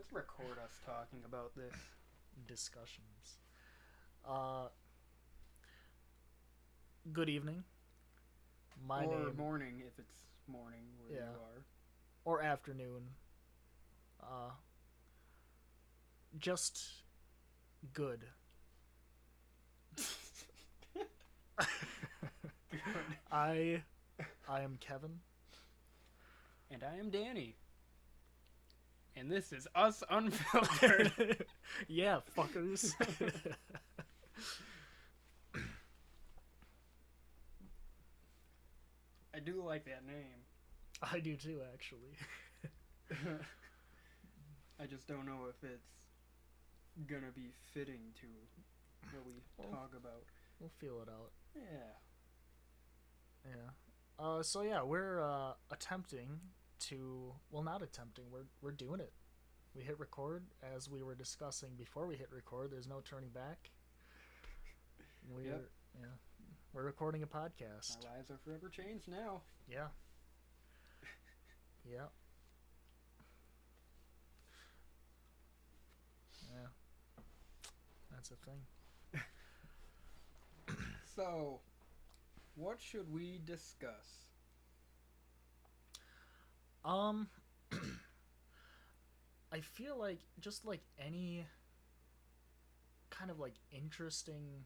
Let's record us talking about this. Discussions. Uh, Good evening. My Or name, morning, if it's morning where you yeah, are. or afternoon. Uh, just good. Good. I I am Kevin. And I am Danny. And this is Us Unfiltered. Yeah, fuckers. I do like that name. I do too, actually. I just don't know if it's gonna be fitting to what we Well, talk about. we'll feel it out. Yeah. Yeah. So yeah, we're attempting to. Well, not attempting. We're doing it. We hit record as we were discussing before we hit record. There's no turning back. Yep. We're yeah, we're recording a Our podcast. lives are forever changed now. Yeah, yeah, yeah. That's a thing. So, what should we discuss? Um, I feel like just like any kind of like interesting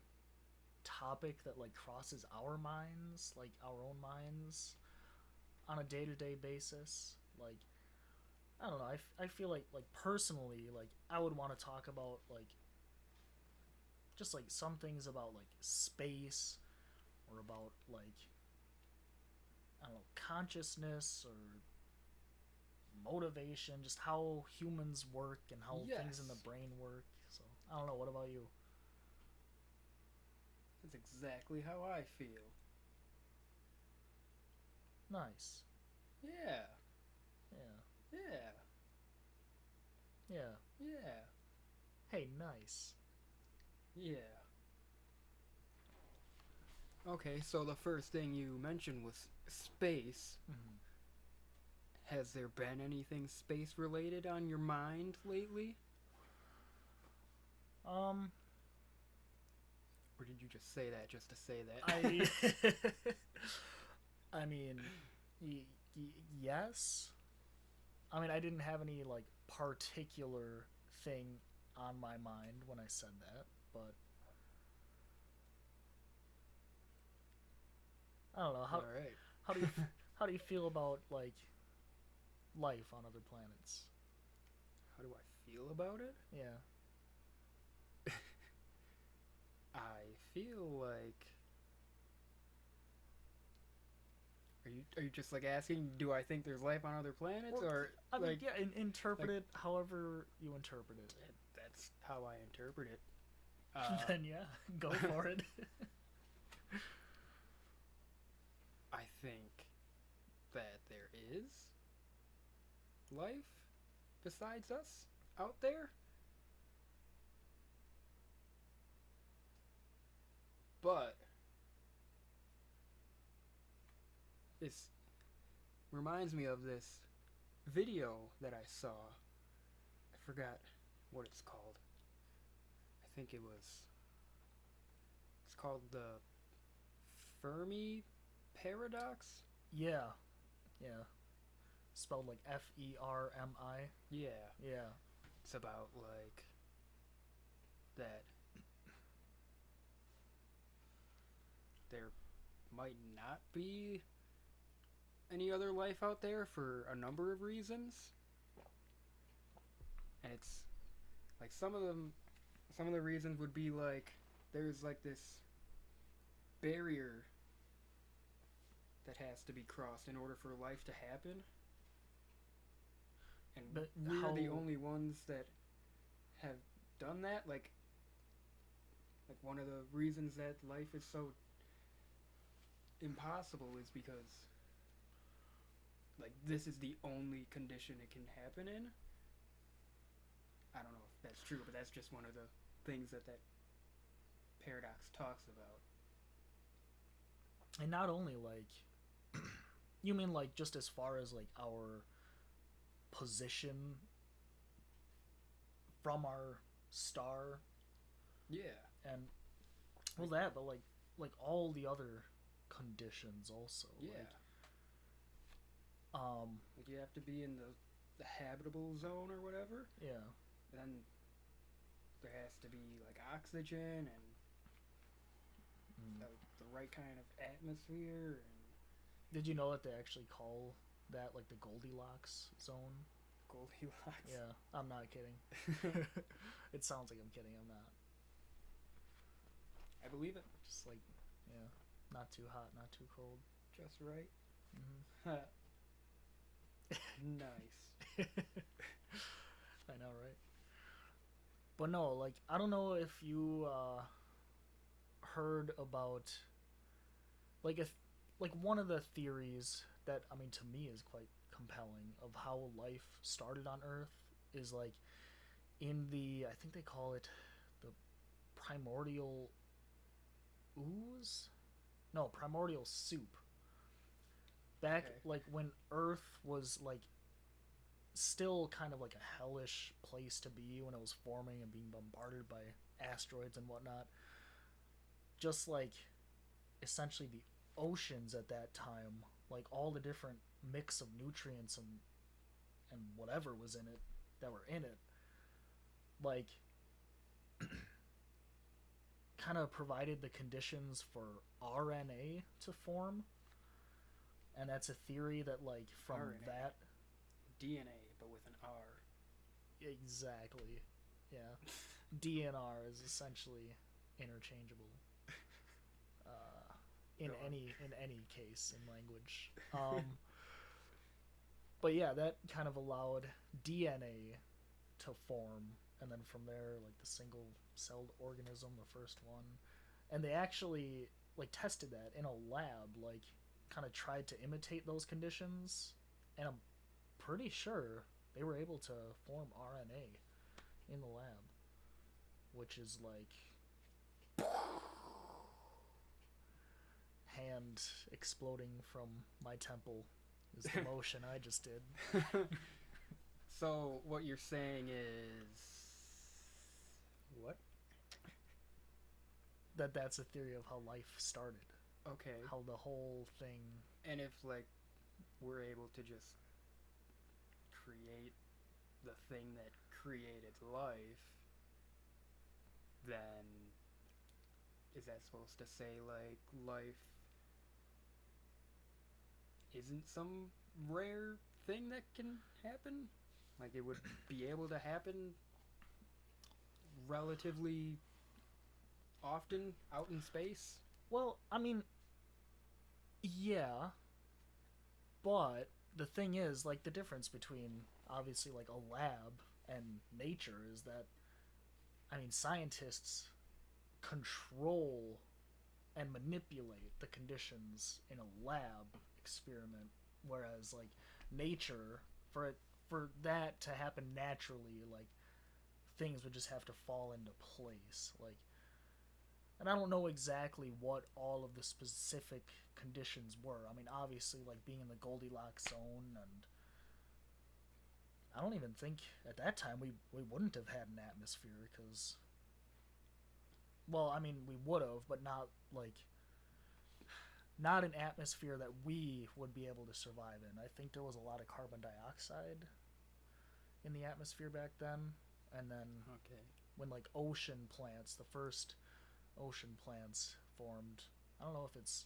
topic that like crosses our minds, like our own minds, on a day to day basis. Like I don't know. I feel like personally, like I would want to talk about like just like some things about like space or about like I don't know consciousness or motivation, just how humans work and how things in the Yes. brain work. So I don't know. What about you? That's exactly how I feel. Nice. Yeah. Yeah. Yeah. Yeah. Yeah. Hey, nice. Yeah. Okay, so the first thing you mentioned was space. Mm-hmm. Has there been anything space related on your mind lately? Um, Or did you just say that just to say I, that? I mean, yes. I mean, I didn't have any like particular thing on my mind when I said that, but I don't know Alright. how do you how do you feel about like life on other planets? How do I feel about it? Yeah. I feel like. Are you just like asking, do I think there's life on other planets? Or Or, I mean, like. yeah, interpret Like, it however you interpret it. that's how I interpret it. Then yeah, go for it. I think that there is life besides us out there, but it reminds me of this video that I saw. I forgot what it's called. I think it's called the Fermi paradox. Yeah, yeah. Spelled like Fermi. Yeah, Yeah. it's about like that there might not be any other life out there for a number of reasons, and it's like some of the reasons would be like there's like this barrier that has to be crossed in order for life to happen, and But we're the how? only ones that have done that. Like one of the reasons that life is so impossible is because like this is the only condition it can happen in. I don't know if that's true, but that's just one of the things that paradox talks about. And not only like you mean like just as far as like our position from our star, Yeah. and well that, but like all the other conditions also. Yeah. Um, Like you have to be in the habitable zone or whatever. yeah. And then there has to be like oxygen and Mm. the right kind of atmosphere and Did you know that they actually call that like the Goldilocks zone? Goldilocks. Yeah, I'm not kidding. It sounds like I'm kidding. I'm not. I believe it. Just like, yeah, not too hot, not too cold. Just right. Mm-hmm. Nice. I know, right? But no, like I don't know if you heard about like if like one of the theories that I mean to me is quite compelling of how life started on Earth is like in the I think they call it the primordial ooze? No, primordial soup. Back Okay. like when Earth was like still kind of like a hellish place to be when it was forming and being bombarded by asteroids and whatnot. Just like essentially the oceans at that time, like all the different mix of nutrients and whatever was in it that were in it, like kind of provided the conditions for RNA to form. And that's a theory that like from RNA. that DNA, but with an R. exactly, yeah, DNR is essentially interchangeable in Go on. any case in language. But yeah, that kind of allowed DNA to form, and then from there, like the single-celled organism, the first one, and they actually like tested that in a lab, like kind of tried to imitate those conditions, and I'm pretty sure they were able to form RNA in the lab, which is like hand exploding from my temple is the motion I just did. So what you're saying is what? That's a theory of how life started, Okay. how the whole thing. And if like we're able to just create the thing that created life, then is that supposed to say like life isn't some rare thing that can happen? Like it would be able to happen relatively often out in space? Well, I mean, yeah, but the thing is, like, the difference between obviously like a lab and nature is that, I mean, scientists control and manipulate the conditions in a lab experiment, whereas like nature, for that to happen naturally, like things would just have to fall into place, like. And I don't know exactly what all of the specific conditions were. I mean, obviously, like being in the Goldilocks zone, and I don't even think at that time we wouldn't have had an atmosphere because, well, I mean, we would have, but not like not an atmosphere that we would be able to survive in. I think there was a lot of carbon dioxide in the atmosphere back then, and then Okay. when like ocean plants, the first ocean plants formed. I don't know if it's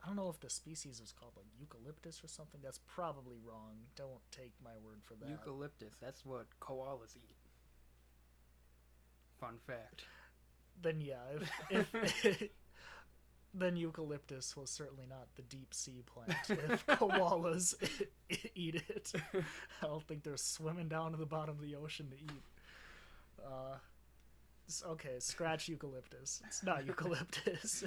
I don't know if the species is called like eucalyptus or something. That's probably wrong. Don't take my word for that. Eucalyptus, that's what koalas eat. Fun fact. Then yeah, if then eucalyptus was certainly not the deep sea plant. If koalas eat it, I don't think they're swimming down to the bottom of the ocean to eat. Okay, scratch eucalyptus. It's not eucalyptus.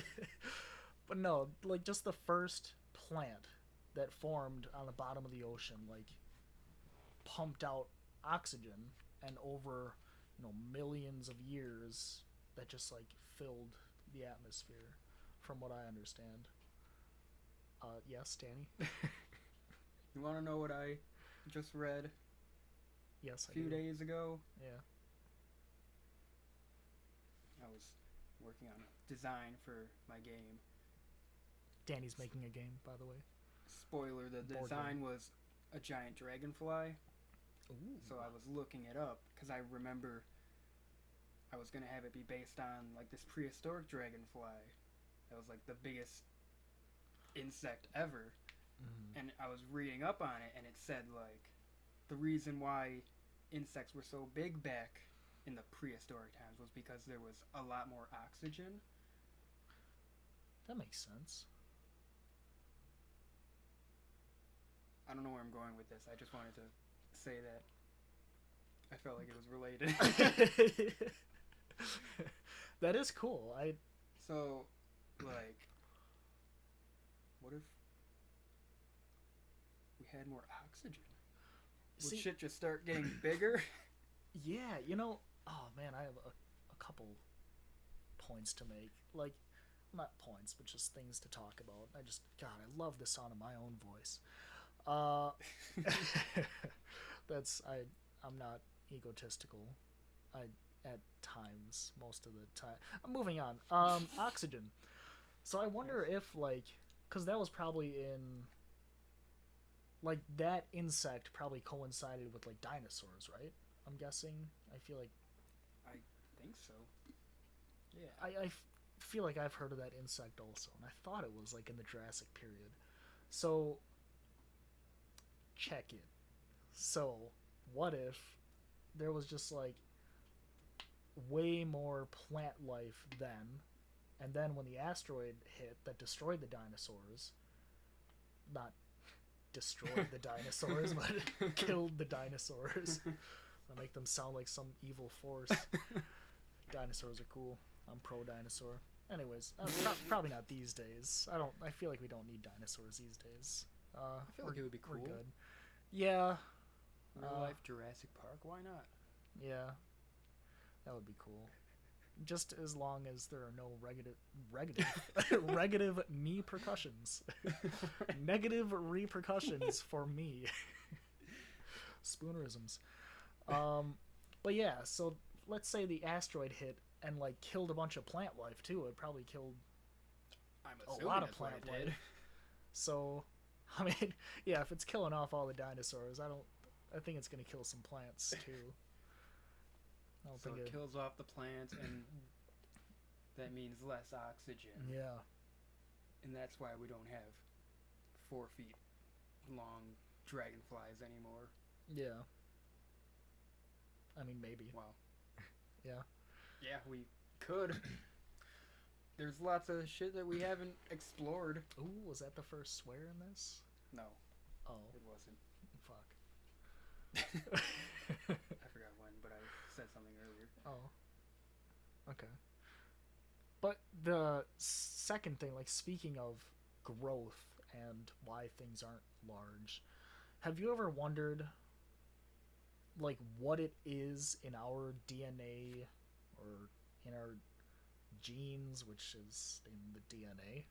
But no, like just the first plant that formed on the bottom of the ocean, like pumped out oxygen, and over millions of years, that just like filled the atmosphere, from what I understand. Yes, Danny. You want to know what I just read? Yes, a I few do. days ago. Yeah. I was working on a design for my game. Danny's making a game, by the way. Spoiler: the Board design game. was a giant dragonfly. Ooh. So I was looking it up because I remember I was gonna have it be based on like this prehistoric dragonfly that was like the biggest insect ever. Mm. And I was reading up on it, and it said like the reason why insects were so big back in the prehistoric times was because there was a lot more oxygen. That makes sense. I don't know where I'm going with this. I just wanted to say that I felt like it was related. That is cool. So, like, what if we had more oxygen? Would see. shit just start getting bigger? Yeah, oh man, I have a couple points to make. Like, not points, but just things to talk about. God, I love the sound of my own voice. Uh, I'm not egotistical. I at times, most of the time. I'm moving on. Oxygen. So I wonder Yes. if because that was probably in that insect probably coincided with dinosaurs, right? I'm guessing. I feel like I think so. Yeah. I feel like I've heard of that insect also, and I thought it was in the Jurassic period. So check it. So what if there was just way more plant life then, and then when the asteroid hit that destroyed the dinosaurs, not destroyed the dinosaurs, but killed the dinosaurs. I make them sound like some evil force. Dinosaurs are cool. I'm pro dinosaur. Anyways, probably not these days. I feel like we don't need dinosaurs these days. I feel like it would be We're cool. good. Yeah. Real life Jurassic Park, why not? Yeah. That would be cool. Just as long as there are no negative me percussions. Negative repercussions for me. Spoonerisms. But yeah, so let's say the asteroid hit and killed a bunch of plant life too. It probably killed I'm a assuming lot of that's what plant it did. life. So, I mean, yeah, if it's killing off all the dinosaurs, I think it's gonna kill some plants too. I don't So think it kills off the plants, and that means less oxygen. Yeah. And that's why we don't have 4 feet long dragonflies anymore. Yeah. I mean, maybe. Wow. Yeah. Yeah, we could. There's lots of shit that we haven't explored. Ooh, was that the first swear in this? No, Oh, it wasn't. fuck. I forgot when, but I said something earlier. Oh, okay. But the second thing, speaking of growth and why things aren't large, have you ever wondered, what it is in our DNA or in our genes, which is in the DNA,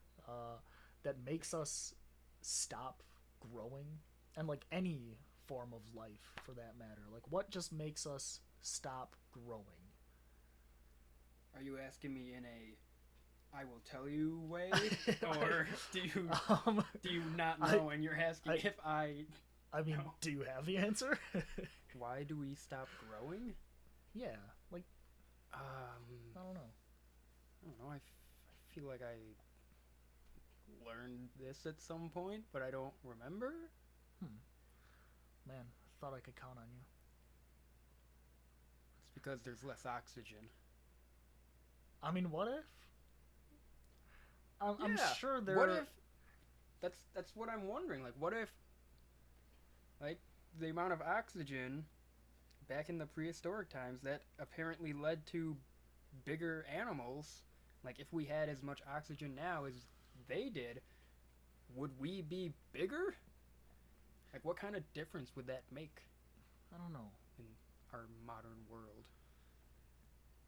that makes us stop growing? And, any form of life for that matter. What just makes us stop growing? Are you asking me in a I will tell you way, or do you not know and you're asking if I mean, know? do you have the answer? Why do we stop growing? Yeah, I I don't know. don't know. I feel like I learned this at some point, but I don't remember. Hmm. Man, I thought I could count on you. It's because there's less oxygen. I mean, what if? I'm Yeah. sure there. What if? That's what I'm wondering. Like, what if, like, the amount of oxygen back in the prehistoric times that apparently led to bigger animals? Like, if we had as much oxygen now as they did, would we be bigger? Like, what kind of difference would that make I don't know. in our modern world?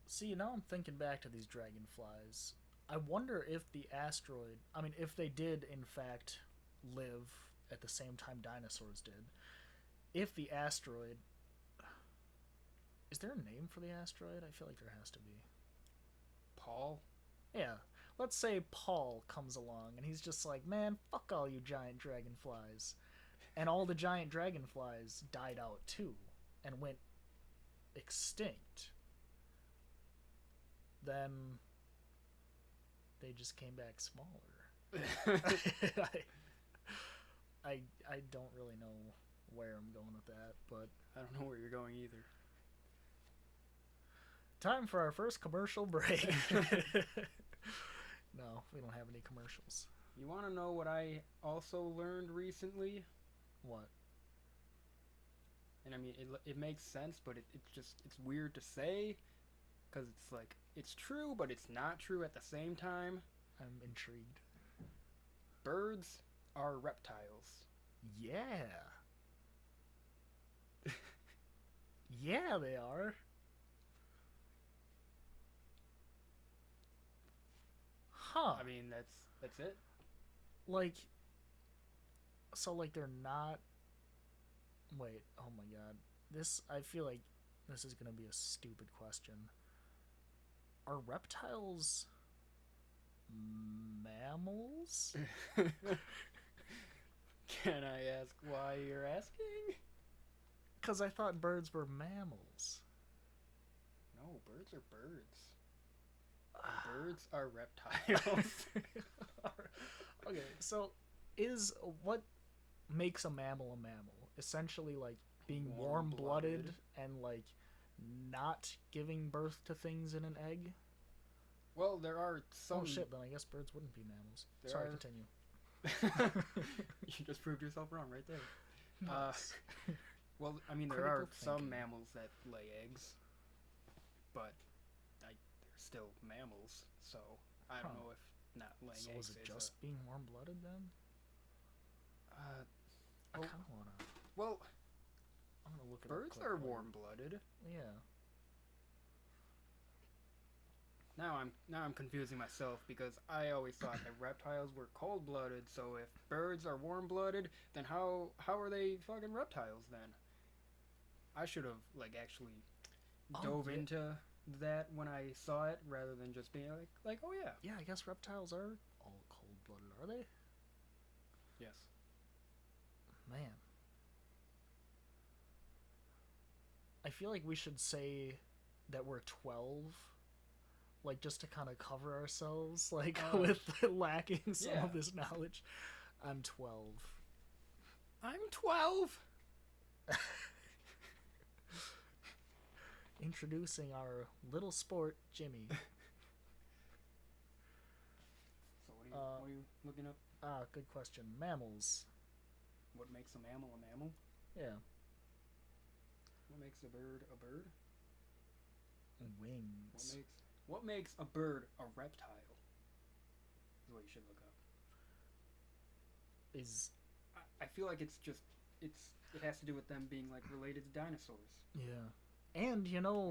See, now I'm thinking back to these dragonflies. I wonder if the asteroid. I mean, if they did in fact live at the same time dinosaurs did. If the asteroid Is there a name for the asteroid? I feel like there has to be. Paul? Yeah. Let's say Paul comes along and he's just like, man, fuck all you giant dragonflies. And all the giant dragonflies died out too and went extinct. Then they just came back smaller. I don't really know where I'm going with that, but I don't know where you're going either. time for our first commercial break. No, we don't have any commercials. You want to know what I also learned recently? What? And I mean, it makes sense, but it's weird to say, because it's like, it's true, but it's not true at the same time. I'm intrigued. Birds are reptiles. Yeah. Yeah, they are. Huh. I mean, that's it. Like, so like they're not. Wait, oh my god. This, I feel like this is gonna be a stupid question. Are reptiles mammals? Can I ask why you're asking? Because I thought birds were mammals. No, birds are birds. Birds are reptiles. Okay, so is what makes a mammal a mammal? Essentially, like being warm-blooded and like not giving birth to things in an egg. Well, there are some. Oh shit! Then I guess birds wouldn't be mammals. There Sorry, are... continue. You just proved yourself wrong right there. Nice. Well, I mean, there are some mammals that lay eggs, but they're still mammals. So I don't know if not laying so eggs. So is it just being warm-blooded then? I kind of wanna. Well, I'm gonna look at birds are warm-blooded. Yeah. Now I'm confusing myself because I always thought that reptiles were cold-blooded. So if birds are warm-blooded, then how are they fucking reptiles then? I should have like actually dove into that when I saw it rather than just being like oh yeah. Yeah, I guess reptiles are all cold-blooded, are they? Yes. Man. I feel like we should say that we're 12, like just to kind of cover ourselves, like with lacking some of this knowledge. I'm 12. I'm 12. Introducing our little sport, Jimmy. So what are you looking up? Good question. Mammals. What makes a mammal a mammal? Yeah. What makes a bird a bird? Wings. What makes a bird a reptile? Is what you should look up. I feel like it has to do with them being like related to dinosaurs. Yeah. And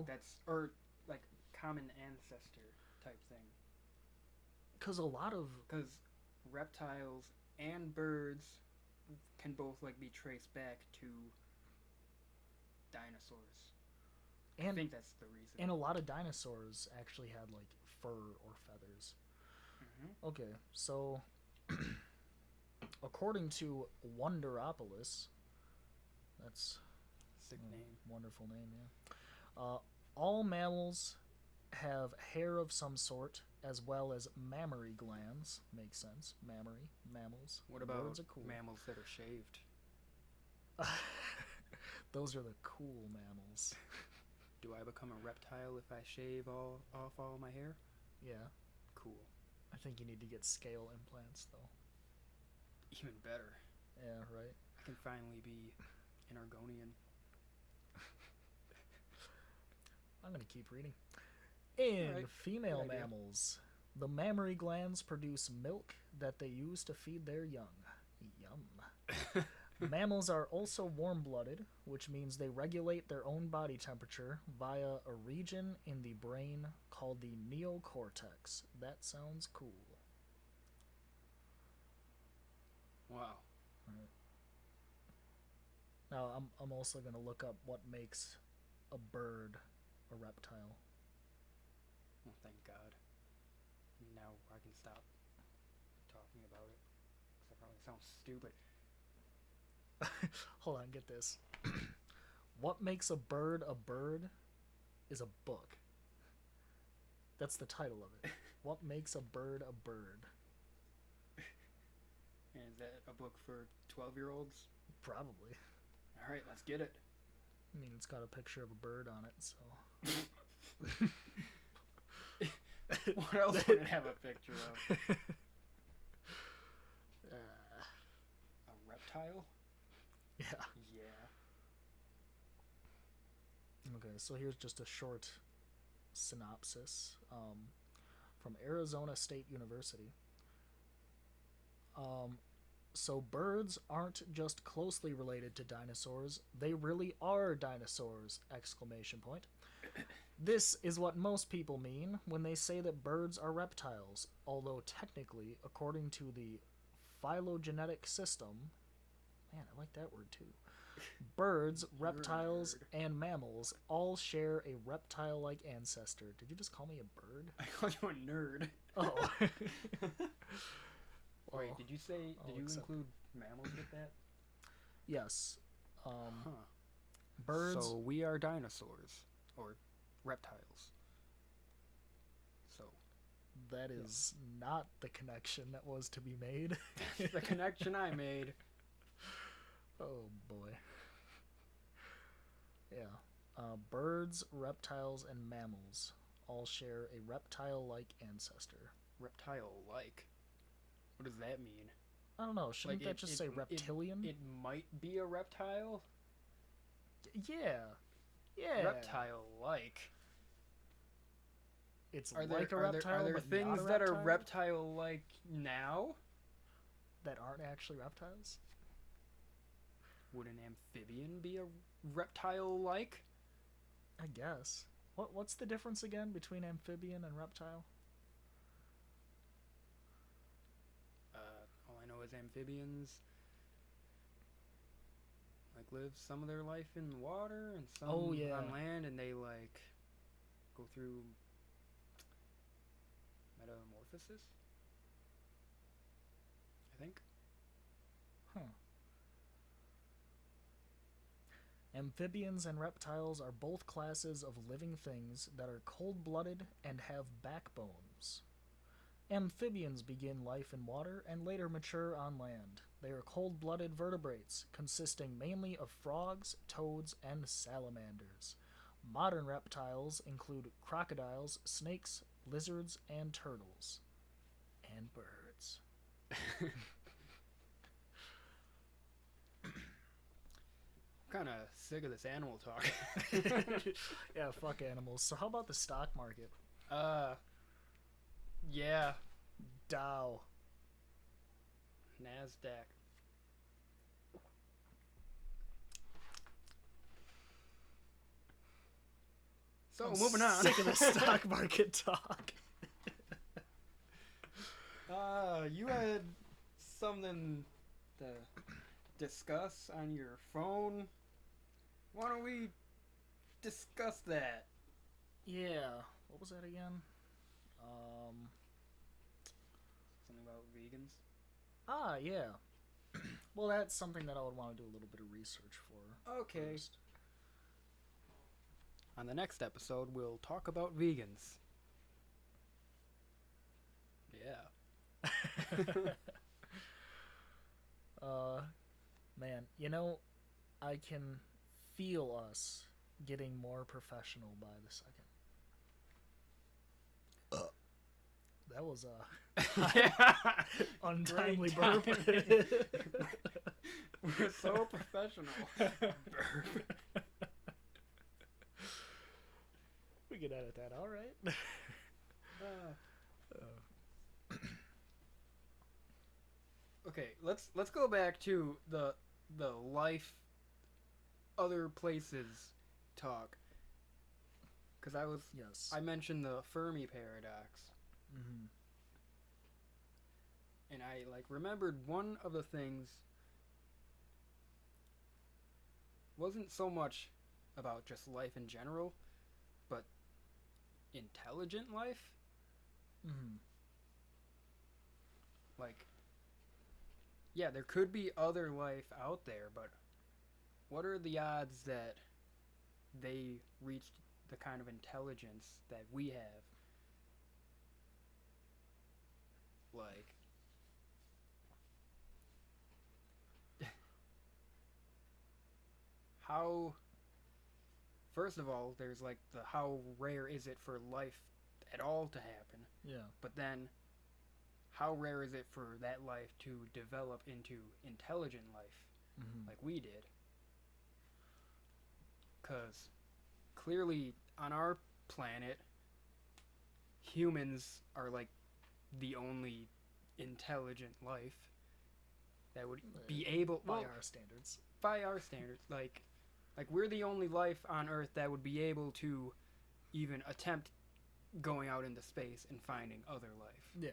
that's or like common ancestor type thing. Because reptiles and birds can both like be traced back to dinosaurs. I think that's the reason. And a lot of dinosaurs actually had like fur or feathers. Mm-hmm. Okay, so according to Wonderopolis, that's sick name, wonderful name, yeah. All mammals have hair of some sort, as well as mammary glands. Makes sense. Mammals. What about mammals that are shaved? Those are the cool mammals. Do I become a reptile if I shave off all my hair? Yeah. Cool. I think you need to get scale implants, though. Even better. Yeah, right? I can finally be an Argonian. I'm going to keep reading. In female mammals, the mammary glands produce milk that they use to feed their young. Yum. Mammals are also warm-blooded, which means they regulate their own body temperature via a region in the brain called the neocortex. That sounds cool. Wow. Right. Now, I'm also going to look up what makes a bird a reptile. Oh, thank God. Now I can stop talking about it. Because I probably sound stupid. Hold on, get this. What makes a bird is a book. That's the title of it. What makes a bird a bird? And is that a book for 12-year-olds? Probably. Alright, let's get it. I mean, it's got a picture of a bird on it, so. What else would it have a picture of? A reptile? Yeah. Yeah. Okay, so here's just a short synopsis from Arizona State University. So birds aren't just closely related to dinosaurs, they really are dinosaurs! Exclamation point. This is what most people mean when they say that birds are reptiles, although technically, according to the phylogenetic system, man, I like that word too. Birds, reptiles, and mammals all share a reptile-like ancestor. Did you just call me a bird? I called you a nerd. Oh. Wait, did you say, did you include mammals with that? Yes. Birds. So we are dinosaurs. Or reptiles. So. That is not the connection that was to be made. That's the connection I made. Oh boy. Yeah. Birds, reptiles, and mammals all share a reptile-like ancestor. Reptile-like? What does that mean? I don't know. Shouldn't that just say reptilian? It might be a reptile? Yeah. Yeah. Reptile-like. It's like a reptile, are there but things not a that are reptile? reptile-like now? That aren't actually reptiles? Would an amphibian be a reptile-like? I guess. What's the difference again between amphibian and reptile? All I know is amphibians like live some of their life in water and some on land, and they like go through metamorphosis, I think. Huh. Amphibians and reptiles are both classes of living things that are cold-blooded and have backbones. Amphibians begin life in water and later mature on land. They are cold-blooded vertebrates, consisting mainly of frogs, toads, and salamanders. Modern reptiles include crocodiles, snakes, lizards, and turtles. And birds. I'm kind of sick of this animal talk. Yeah, fuck animals. So how about the stock market? Yeah. Dow. NASDAQ. So, moving on. Sick of the stock market talk. You had something to discuss on your phone. Why don't we discuss that? Yeah. What was that again? Something about vegans? Yeah. Well, that's something that I would want to do a little bit of research for. Okay. First. On the next episode, we'll talk about vegans. Yeah. Man, you know, I can feel us getting more professional by the second. That was a untimely burp. We're so professional. Burp. We can edit that, all right? Okay, let's go back to the life other places talk. Because I mentioned the Fermi paradox. Mm-hmm. And I remembered one of the things wasn't so much about just life in general, But intelligent life? Mm-hmm. Like, yeah, there could be other life out there, but what are the odds that they reached the kind of intelligence that we have? Like, how. First of all, there's like the how rare is it for life at all to happen? Yeah. But then, how rare is it for that life to develop into intelligent life Mm-hmm. like we did? Because clearly, on our planet, humans are like the only intelligent life that would be able, By well, our standards. by our standards, like we're the only life on Earth that would be able to even attempt going out into space and finding other life. Yeah.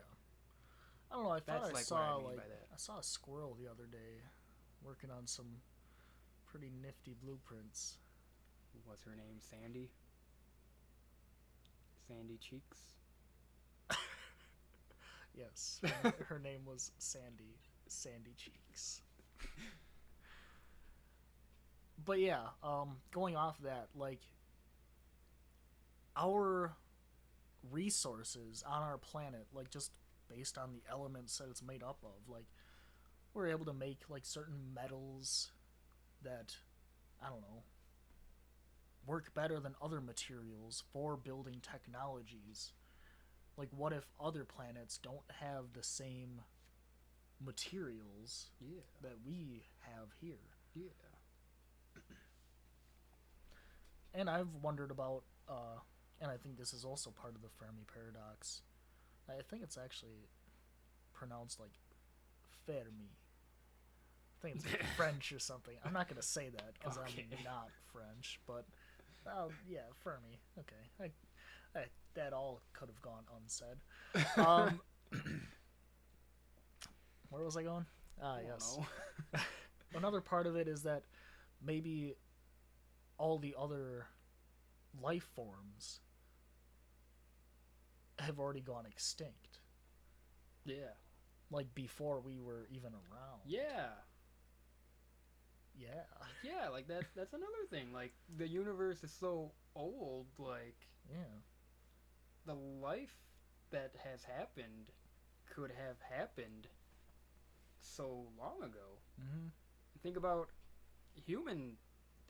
I don't know. I thought That's I like what saw I mean by that. I saw a squirrel the other day working on some pretty nifty blueprints. What's her name? Sandy? Sandy Cheeks? Yes, her name was Sandy. Sandy Cheeks. But yeah, going off that, like our resources on our planet, like just based on the elements that it's made up of, like we're able to make like certain metals that I don't know work better than other materials for building technologies. Like, what if other planets don't have the same materials Yeah. that we have here? Yeah. And I've wondered about, and I think this is also part of the Fermi paradox. I think it's actually pronounced like Fermi. I think it's like French or something. I'm not going to say that because Okay. I'm not French, but yeah, Fermi. Okay. That all could have gone unsaid. Where was I going? Ah, I yes. don't know. Another part of it is that maybe all the other life forms have already gone extinct. Yeah. Like before we were even around. Yeah. Yeah. Yeah, like that's another thing. Like the universe is so old, like Yeah. the life that has happened could have happened so long ago. Mm-hmm. Think about human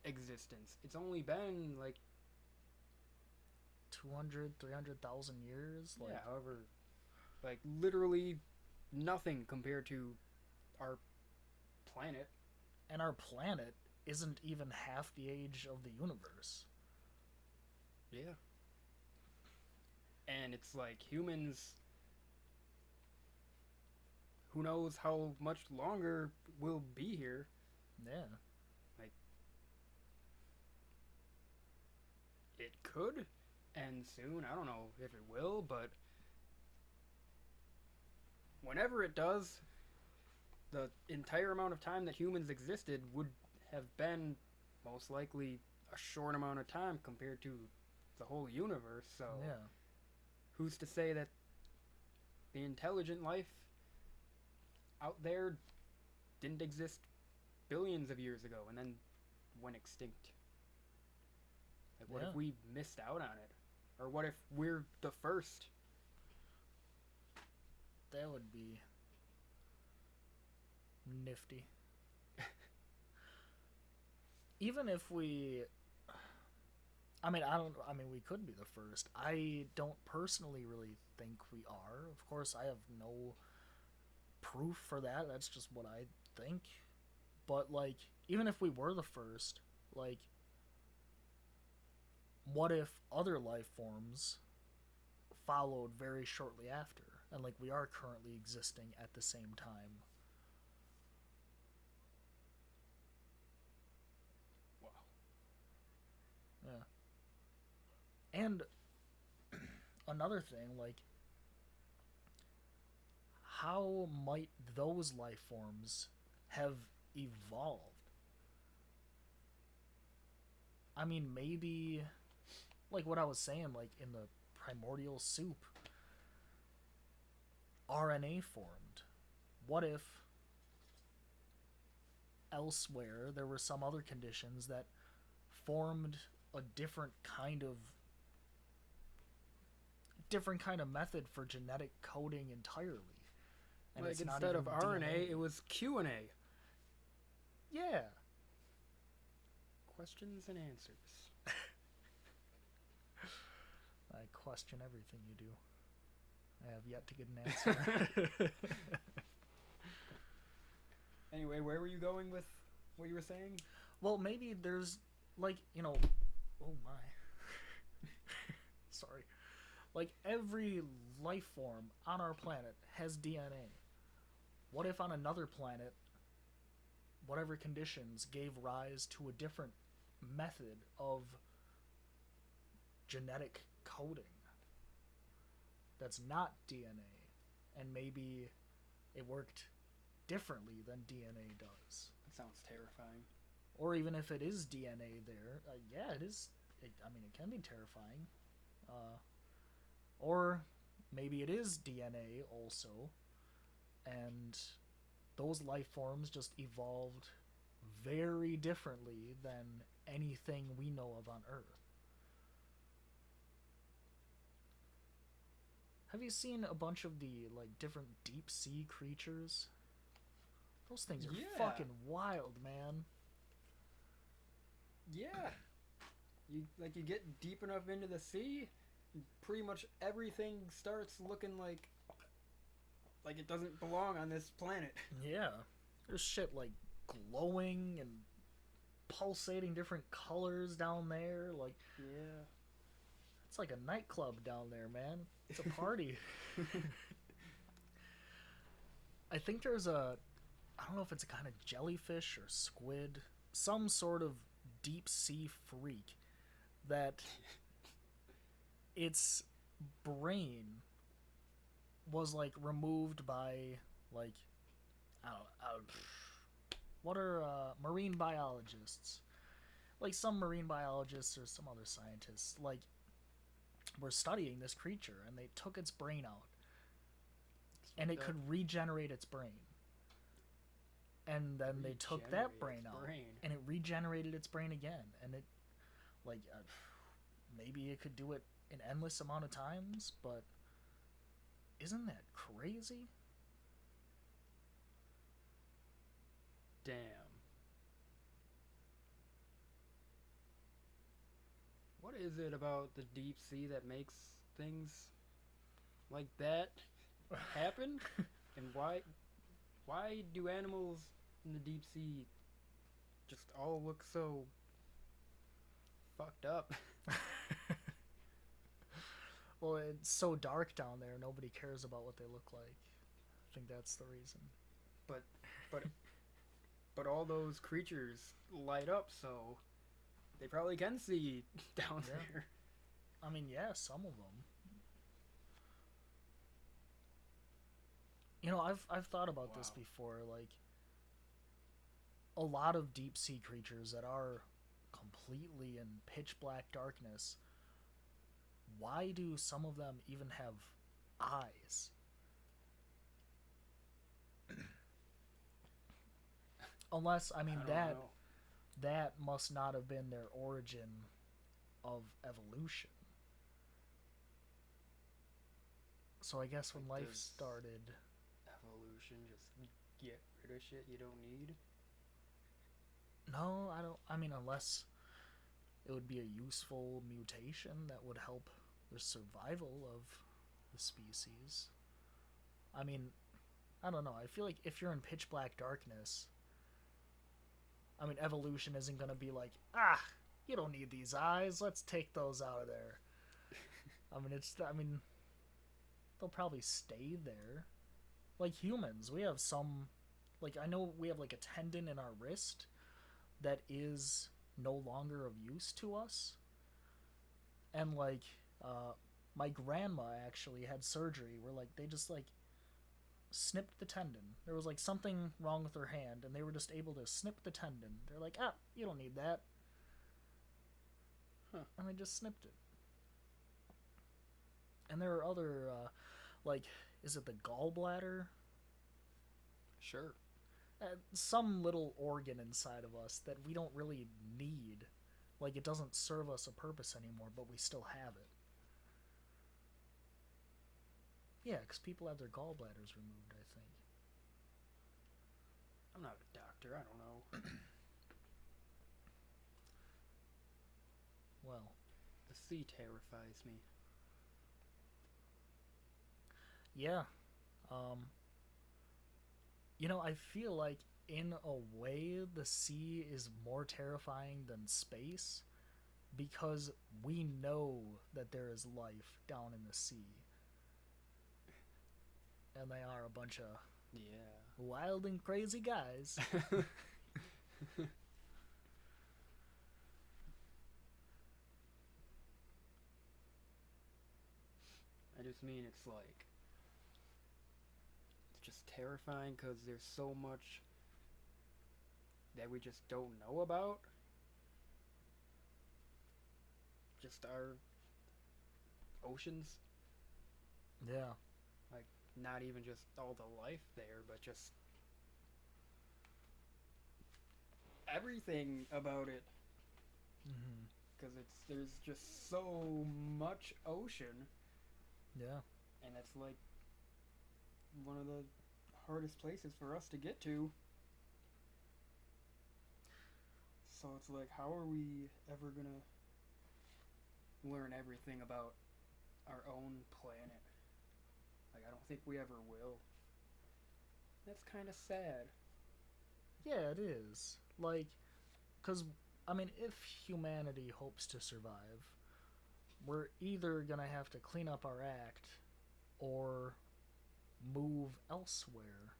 existence. It's only been like 200, 300,000 years. Like, yeah, however, like literally nothing compared to our planet. and our planet isn't even half the age of the universe. Yeah. And it's like humans, who knows how much longer we'll be here. Yeah. Like it could end soon. I don't know if it will, but whenever it does, the entire amount of time that humans existed would have been most likely a short amount of time compared to the whole universe. So Yeah. who's to say that the intelligent life out there didn't exist billions of years ago and then went extinct? Like, what if we missed out on it? Or what if we're the first? That would be nifty. Even if we I mean, we could be the first. I don't personally really think we are. Of course, I have no proof for that. That's just what I think. But like, even if we were the first, like, what if other life forms followed very shortly after, and like we are currently existing at the same time? Wow. Yeah. And another thing, like, how might those life forms have evolved? I mean, maybe like what I was saying, like in the primordial soup, RNA formed. What if elsewhere there were some other conditions that formed a different kind of method for genetic coding entirely, and Like it's not instead even of RNA, DNA. it was Q&A. Yeah, Questions and answers. I question everything you do. I have yet to get an answer. Anyway, where were you going with what you were saying? Well, maybe there's like, oh my. Sorry. Like every life form on our planet has DNA. What if on another planet, whatever conditions gave rise to a different method of genetic coding that's not DNA, and maybe it worked differently than DNA does? That sounds terrifying. Or even if it is DNA there, yeah, it is. It can be terrifying. Or maybe it is DNA also, and those life forms just evolved very differently than anything we know of on Earth. Have you seen a bunch of the like different deep sea creatures? Those things are Yeah. fucking wild, man. Yeah. You get deep enough into the sea, pretty much everything starts looking like it doesn't belong on this planet. Yeah. There's shit like glowing and pulsating different colors down there. Like, Yeah. it's like a nightclub down there, man. It's a party. I think there's I don't know if it's a kind of jellyfish or squid, some sort of deep sea freak that its brain was like removed by like I don't what are marine biologists, like some marine biologists or some other scientists, like were studying this creature and they took its brain out and it could regenerate its brain, and then they took that brain out and it regenerated its brain again, and it like maybe it could do it an endless amount of times, but isn't that crazy? Damn. What is it about the deep sea that makes things like that happen? And why do animals in the deep sea just all look so fucked up? Well, it's so dark down there, nobody cares about what they look like. I think that's the reason. But but but all those creatures light up, so they probably can see down there. I mean, yeah, some of them. I've thought about this before. Like, a lot of deep sea creatures that are completely in pitch black darkness, why do some of them even have eyes? Unless, I mean, that must not have been their origin of evolution. So I guess when life started, evolution just get rid of shit you don't need. No, I don't. I mean, unless it would be a useful mutation that would help the survival of the species. I mean, I don't know. I feel like if you're in pitch black darkness, I mean, evolution isn't going to be like, you don't need these eyes. Let's take those out of there. I mean, they'll probably stay there. Like humans, we have some, like, I know we have like a tendon in our wrist that is no longer of use to us. And like, my grandma actually had surgery where like they just like snipped the tendon. There was like something wrong with her hand, and they were just able to snip the tendon. They're like, you don't need that. Huh. And they just snipped it. And there are other, like, is it the gallbladder? Sure. Some little organ inside of us that we don't really need. Like, it doesn't serve us a purpose anymore, but we still have it. Yeah, because people have their gallbladders removed, I think. I'm not a doctor. I don't know. Well, The sea terrifies me. yeah. Um, I feel like in a way the sea is more terrifying than space because we know that there is life down in the sea. And they are a bunch of Yeah. wild and crazy guys. I just mean it's just terrifying because there's so much that we just don't know about. Just our oceans, Yeah. like not even just all the life there, but just everything about it. Mm-hmm. Because there's just so much ocean, Yeah. and it's like one of the hardest places for us to get to. So it's like, how are we ever gonna learn everything about our own planet? Like, I don't think we ever will. That's kind of sad. Yeah, it is. Like, because, I mean, if humanity hopes to survive, we're either going to have to clean up our act or move elsewhere,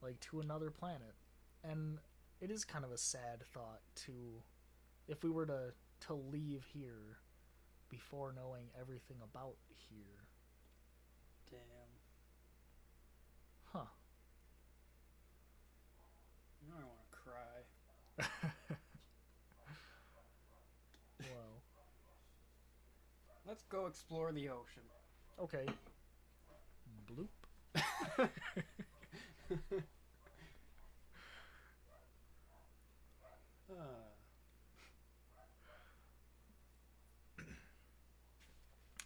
like to another planet. And it is kind of a sad thought to, if we were to leave here before knowing everything about here. Damn. Huh. Now I want to cry. Well, Let's go explore the ocean. okay. Bloop. uh,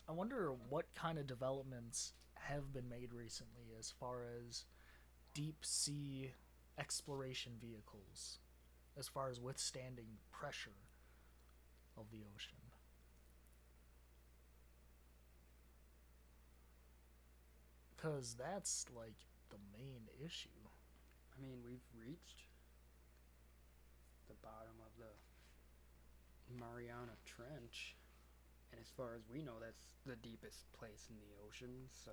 I wonder what kind of developments have been made recently as far as deep sea exploration vehicles, as far as withstanding pressure of the ocean. Because that's like the main issue. I mean, we've reached the bottom of the Mariana Trench, and as far as we know, that's the deepest place in the ocean. So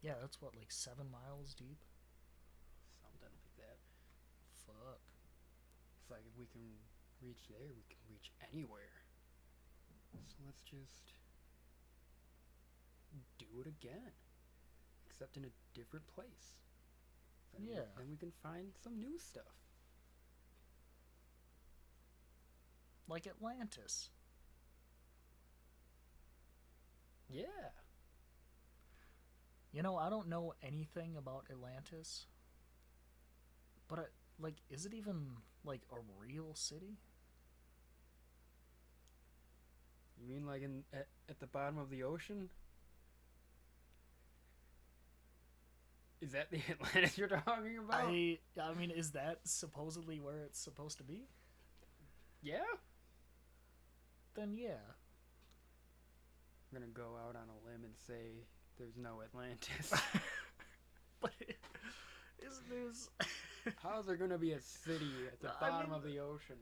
Yeah, that's what, like 7 miles deep? something like that. Fuck. It's like if we can reach there, we can reach anywhere. So let's just do it again, except in a different place. Yeah. Then we can find some new stuff. Like Atlantis. Yeah. I don't know anything about Atlantis, but like, is it even like a real city? You mean like at the bottom of the ocean? Is that the Atlantis you're talking about? I mean, is that supposedly where it's supposed to be? Yeah. Then yeah. I'm gonna go out on a limb and say there's no Atlantis. But isn't there's How's there gonna be a city at the bottom of the ocean?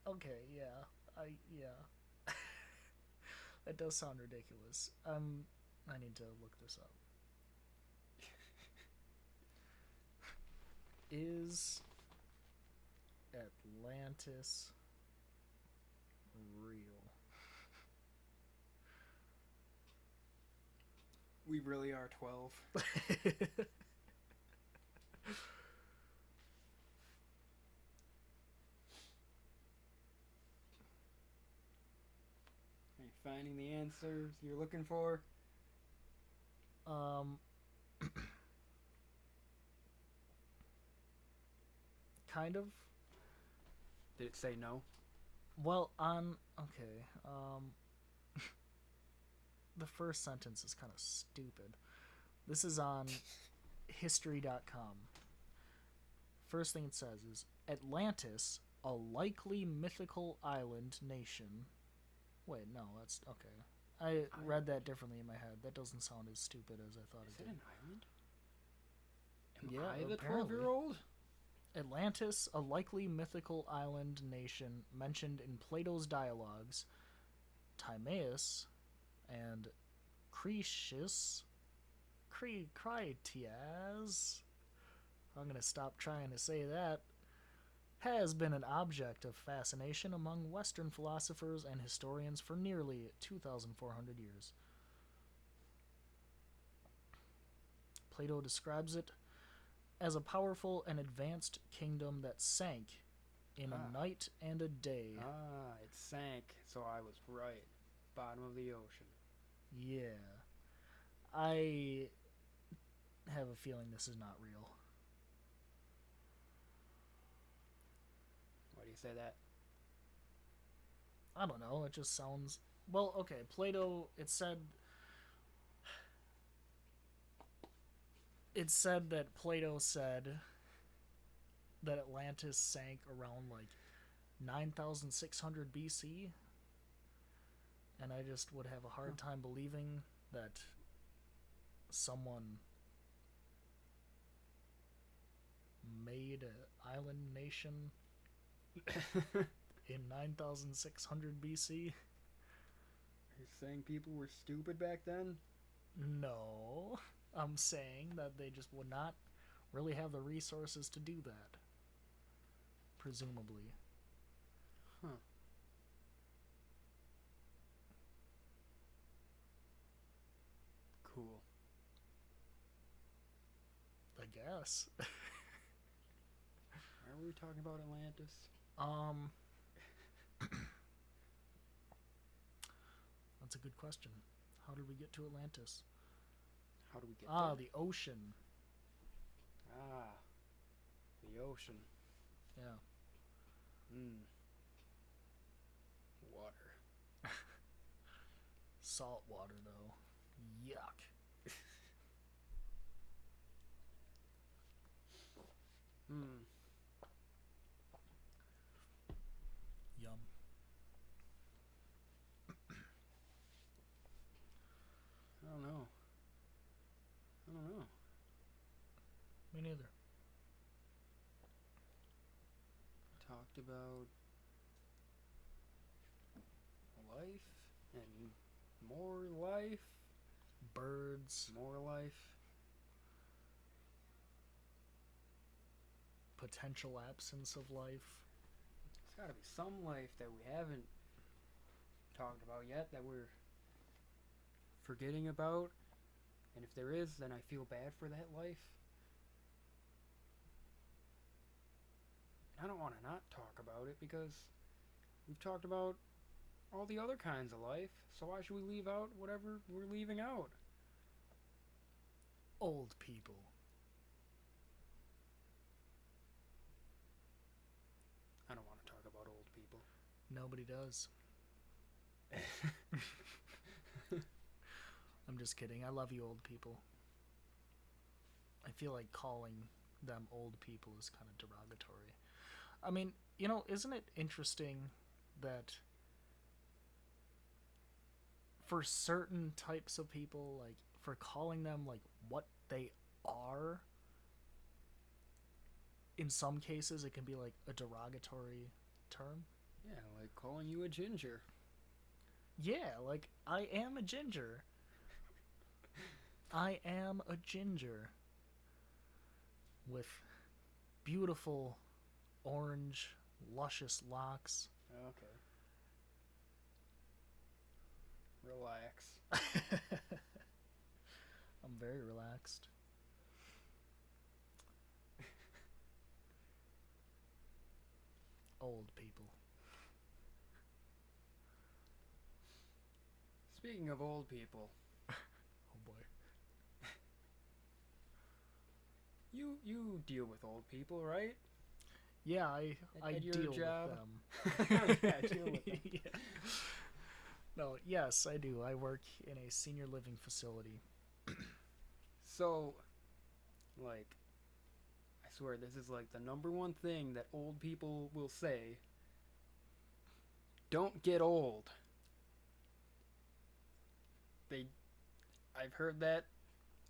Okay, yeah. That does sound ridiculous. I need to look this up. Is Atlantis real? We really are 12. finding the answers you're looking for? Um, kind of. Did it say no? Well, on okay. The first sentence is kind of stupid. This is on history.com. First thing it says is Atlantis, a likely mythical island nation. Wait, no, that's okay. I read that differently in my head. That doesn't sound as stupid as I thought Is it it did. an island? Am Yeah, I the apparently. 12-year-old? Atlantis, a likely mythical island nation mentioned in Plato's dialogues, Timaeus and Cretias. Critias. I'm gonna stop trying to say that. Has been an object of fascination among Western philosophers and historians for nearly 2,400 years. Plato describes it as a powerful and advanced kingdom that sank in a night and a day. It sank, so I was right. Bottom of the ocean. Yeah. I have a feeling this is not real. Why do you say that? I don't know, it just sounds. Well, okay, Plato, it said. It said that Plato said that Atlantis sank around like 9,600 BC. And I just would have a hard time believing that someone made an island nation in 9,600 BC. Are you saying people were stupid back then? No, I'm saying that they just would not really have the resources to do that. Presumably. Huh. Cool. I guess. Why were we talking about Atlantis? That's a good question. How did we get to Atlantis? How do we get there? The ocean. The ocean. Yeah. Water. Salt water, though. Yuck. Yum. I don't know. Me neither. Talked about life and more life. Birds. More life. Potential absence of life. There's got to be some life that we haven't talked about yet that we're forgetting about. And if there is, then I feel bad for that life. I don't want to not talk about it because we've talked about all the other kinds of life. So why should we leave out whatever we're leaving out? Old people. I don't want to talk about old people. Nobody does. I'm just kidding. I love you, old people. I feel like calling them old people is kind of derogatory. I mean, isn't it interesting that for certain types of people, like, for calling them, like, what they are, in some cases it can be, like, a derogatory term? Yeah, like calling you a ginger. Yeah, like, I am a ginger. I am a ginger. With beautiful orange, luscious locks. Okay. Relax. I'm very relaxed. Old people. Speaking of old people, Oh boy. you deal with old people, right? Yeah, I At your deal job. with them. Yeah, deal with them. Yeah. No, yes, I do. I work in a senior living facility. So, like, I swear this is like the number one thing that old people will say. Don't get old. They, I've heard that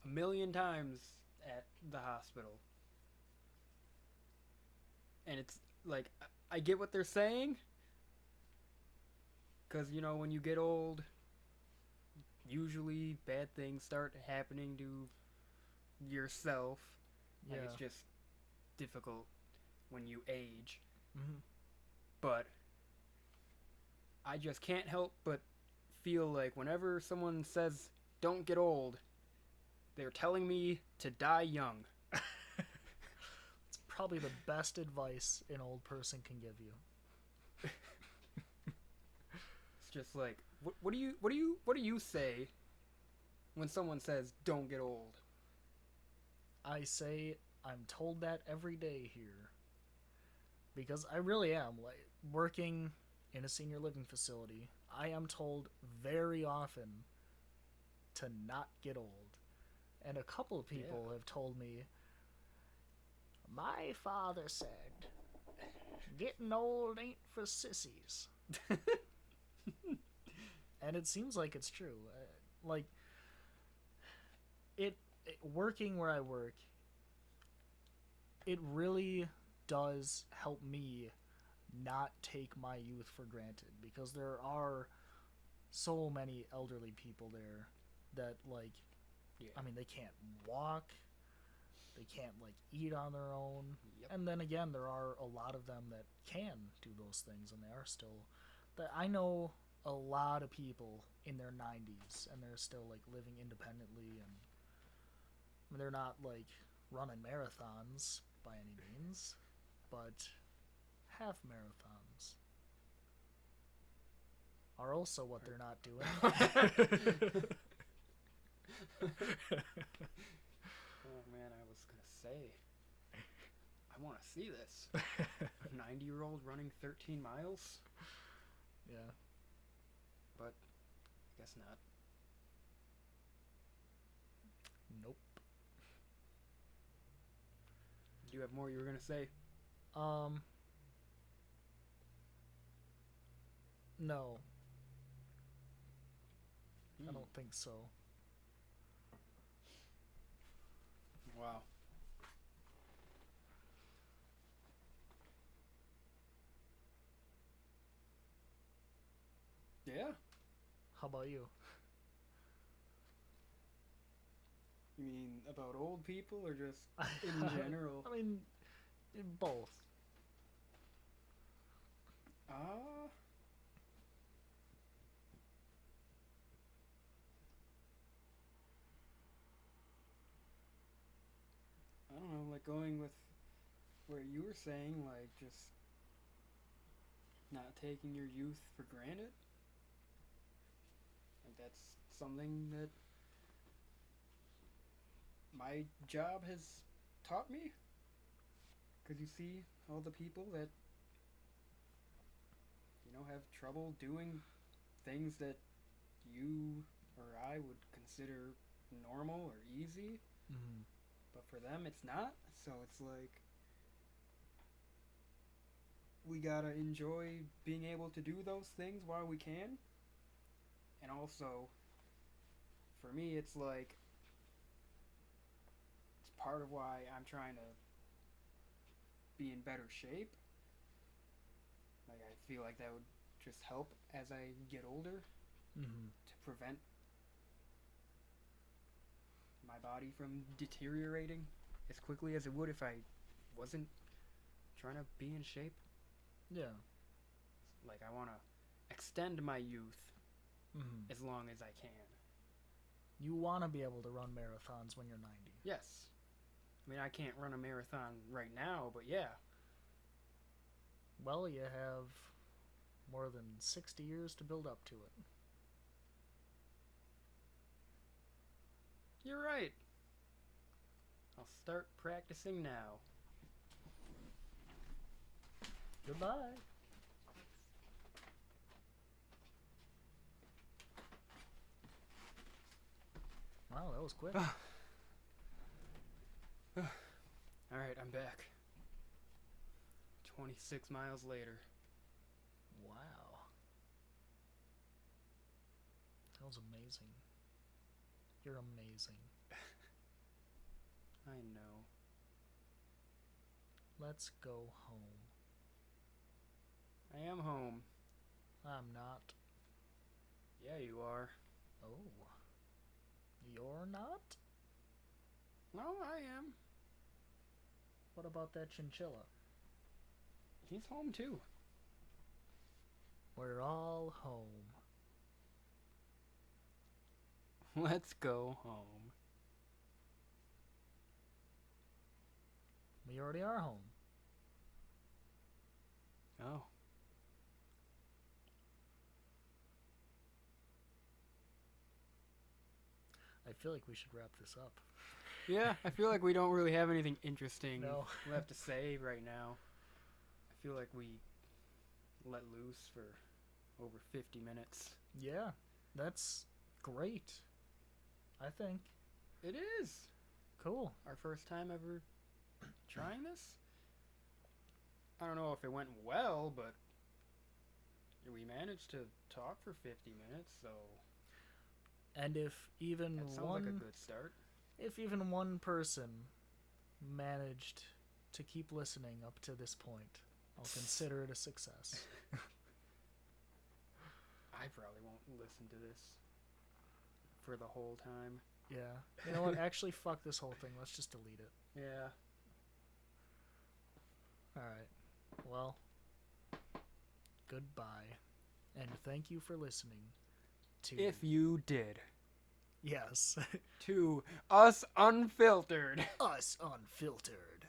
a million times at the hospital, and it's like I get what they're saying, because you know when you get old, usually bad things start happening to yourself. Like it's Yeah. just difficult when you age. Mm-hmm. But I just can't help but feel like whenever someone says don't get old, they're telling me to die young. It's probably the best advice an old person can give you. It's just like what do you say when someone says don't get old? I say I'm told that every day here because I really am like working in a senior living facility. I am told very often to not get old. And a couple of Yeah. people have told me, my father said, getting old ain't for sissies. And it seems like it's true. Like, working where I work, it really does help me not take my youth for granted because there are so many elderly people there that, like, Yeah. I mean, they can't walk, they can't like eat on their own. Yep. And then again, there are a lot of them that can do those things and they are still that I know a lot of people in their 90s and they're still like living independently and I mean, they're not like running marathons by any means, but half marathons are also what they're not doing. Oh man, I was gonna say, I want to see this. A 90-year-old running 13 miles? Yeah. But I guess not. Nope. Do you have more you were gonna say? No. I don't think so. Wow. Yeah. How about you? You mean about old people or just in general? I mean, both. Uh, I don't know, like going with where you were saying, like just not taking your youth for granted. Like that's something that my job has taught me. Because you see all the people that, have trouble doing things that you or I would consider normal or easy, Mm-hmm. but for them it's not. So it's like we gotta enjoy being able to do those things while we can. And also, for me, it's like it's part of why I'm trying to be in better shape. Like I feel like that would just help as I get older Mm-hmm. to prevent my body from deteriorating as quickly as it would if I wasn't trying to be in shape. Yeah. Like I want to extend my youth Mm-hmm. as long as I can. You want to be able to run marathons when you're 90. Yes. I mean, I can't run a marathon right now, but yeah. Well, you have more than 60 years to build up to it. You're right. I'll start practicing now. Goodbye. Wow, that was quick. Alright, I'm back. 26 miles later. Wow. That was amazing. You're amazing. I know. Let's go home. I am home. I'm not. Yeah, you are. Oh. You're not? No, I am. What about that chinchilla? He's home too. We're all home. Let's go home. We already are home. Oh. I feel like we should wrap this up. Yeah, I feel like we don't really have anything interesting No. left to say right now. I feel like we let loose for over 50 minutes. Yeah, that's great. I think. It is. Cool. Our first time ever trying this. I don't know if it went well, but we managed to talk for 50 minutes, so And if even that sounds like a good start. if even one person managed to keep listening up to this point, I'll consider it a success. I probably won't listen to this for the whole time. Yeah. You know what? Actually, fuck this whole thing. Let's just delete it. Yeah. Alright. Well, goodbye. And thank you for listening to... If you did. Yes. To Us Unfiltered. Us Unfiltered.